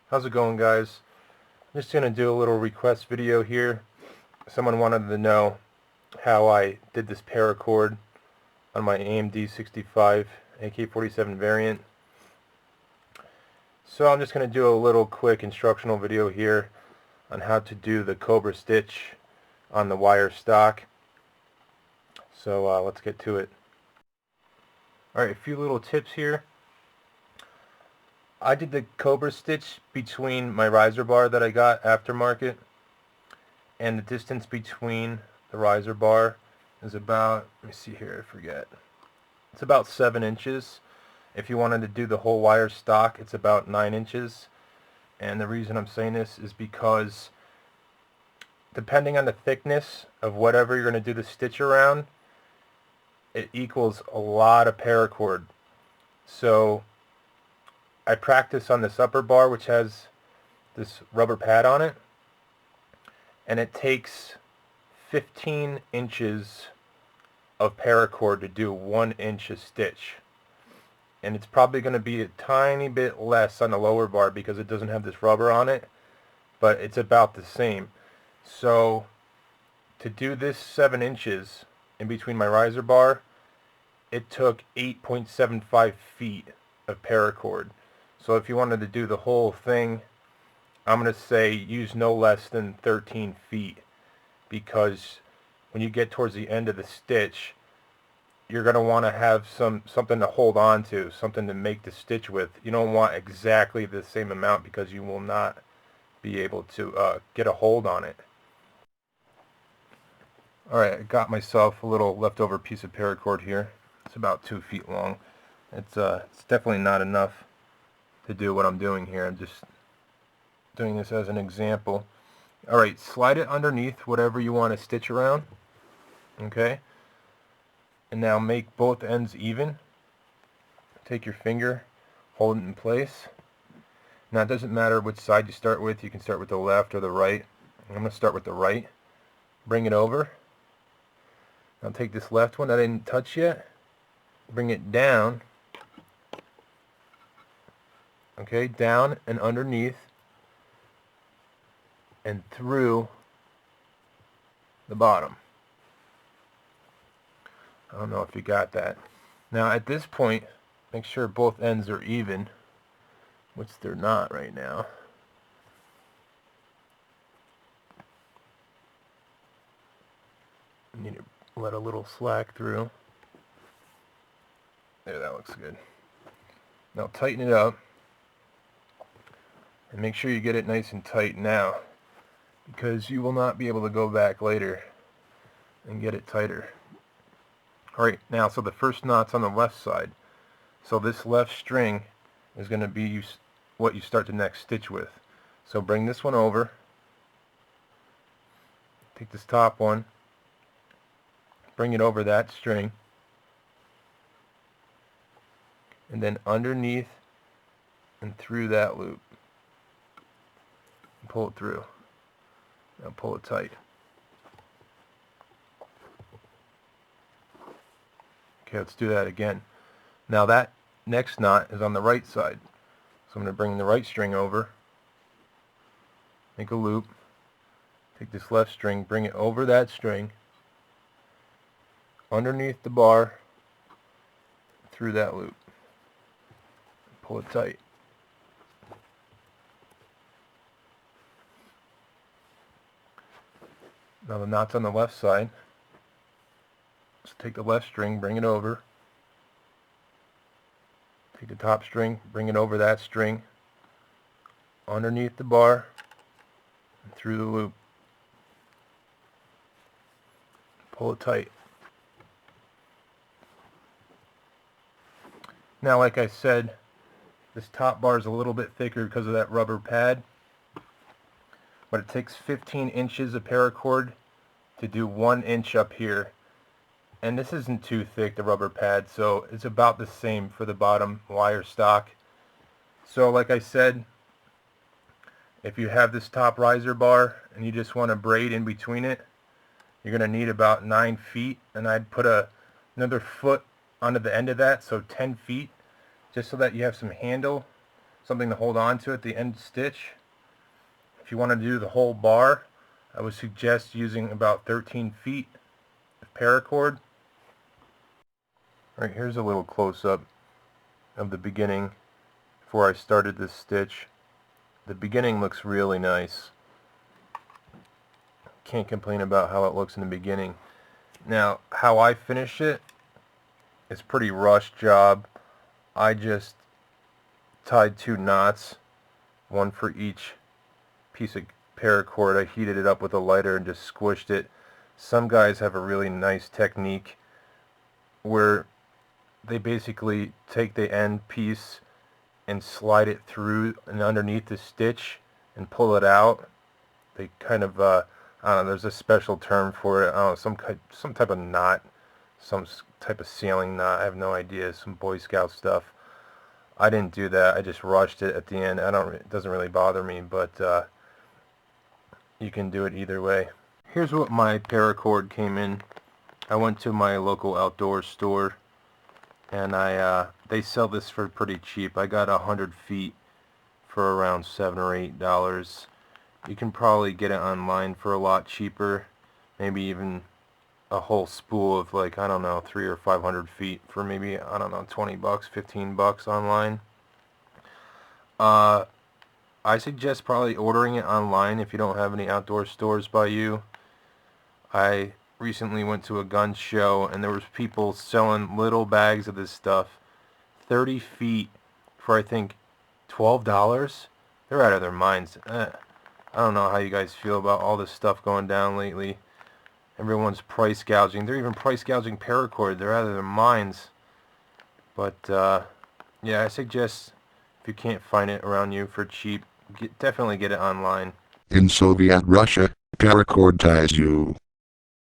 How's it going, guys? I'm just going to do a little request video here. Someone wanted to know how I did this paracord on my AMD-65 AK47 variant. So I'm just going to do a little quick instructional video here on how to do the Cobra stitch on the wire stock. So let's get to it. Alright, a few little tips here. I did the Cobra stitch between my riser bar that I got aftermarket, and the distance between the riser bar is about, let me see here, I forget. It's about 7 inches. If you wanted to do the whole wire stock, it's about 9 inches. And the reason I'm saying this is because depending on the thickness of whatever you're going to do the stitch around, it equals a lot of paracord. So I practice on this upper bar, which has this rubber pad on it, and it takes 15 inches of paracord to do 1 inch of stitch. And it's probably going to be a tiny bit less on the lower bar because it doesn't have this rubber on it, but it's about the same. So to do this 7 inches in between my riser bar, it took 8.75 feet of paracord. So if you wanted to do the whole thing, I'm going to say use no less than 13 feet, because when you get towards the end of the stitch, you're going to want to have something to hold on to, something to make the stitch with. You don't want exactly the same amount because you will not be able to get a hold on it. Alright, I got myself a little leftover piece of paracord here. It's about 2 feet long. It's definitely not enough to do what I'm doing here. I'm just doing this as an example. Alright, slide it underneath whatever you want to stitch around. Okay? And now make both ends even. Take your finger, hold it in place. Now it doesn't matter which side you start with. You can start with the left or the right. I'm going to start with the right. Bring it over. Now take this left one that I didn't touch yet. Bring it down. Okay, down and underneath and through the bottom. I don't know if you got that. Now at this point, make sure both ends are even, which they're not right now. You need to let a little slack through. There, that looks good. Now tighten it up. And make sure you get it nice and tight now, because you will not be able to go back later and get it tighter. Alright, now so the first knot's on the left side. So this left string is going to be what you start the next stitch with. So bring this one over. Take this top one. Bring it over that string. And then underneath and through that loop. Pull it through. Now pull it tight. Okay, let's do that again. Now that next knot is on the right side. So I'm going to bring the right string over, make a loop, take this left string, bring it over that string, underneath the bar, through that loop. Pull it tight. Now the knot's on the left side. So take the left string, bring it over. Take the top string, bring it over that string, underneath the bar, and through the loop. Pull it tight. Now, like I said, this top bar is a little bit thicker because of that rubber pad, but it takes 15 inches of paracord to do 1 inch up here. And this isn't too thick, the rubber pad, so it's about the same for the bottom wire stock. So like I said, if you have this top riser bar and you just want to braid in between it, you're going to need about 9 feet, and I'd put another foot onto the end of that, so 10 feet, just so that you have some handle, something to hold on to at the end stitch. If you want to do the whole bar, I would suggest using about 13 feet of paracord. Alright, here's a little close-up of the beginning before I started this stitch. The beginning looks really nice. Can't complain about how it looks in the beginning. Now, how I finish it, it's pretty rushed job. I just tied 2 knots, one for each piece of paracord. I heated it up with a lighter and just squished it. Some guys have a really nice technique where they basically take the end piece and slide it through and underneath the stitch and pull it out. They kind of, I don't know, there's a special term for it. I don't know, some type of knot, some type of sailing knot. I have no idea. Some Boy Scout stuff. I didn't do that. I just rushed it at the end. It doesn't really bother me, but you can do it either way. Here's what my paracord came in. I went to my local outdoor store, and they sell this for pretty cheap. I got 100 feet for around $7 or $8. You can probably get it online for a lot cheaper. Maybe even a whole spool of, like, I don't know, 300 or 500 feet for maybe, I don't know, 20 bucks, 15 bucks online. I suggest probably ordering it online if you don't have any outdoor stores by you. I recently went to a gun show and there was people selling little bags of this stuff, 30 feet for I think $12. They're out of their minds. I don't know how you guys feel about all this stuff going down lately. Everyone's price gouging. They're even price gouging paracord. They're out of their minds. But yeah, I suggest if you can't find it around you for cheap, definitely get it online. In Soviet Russia, paracord ties you.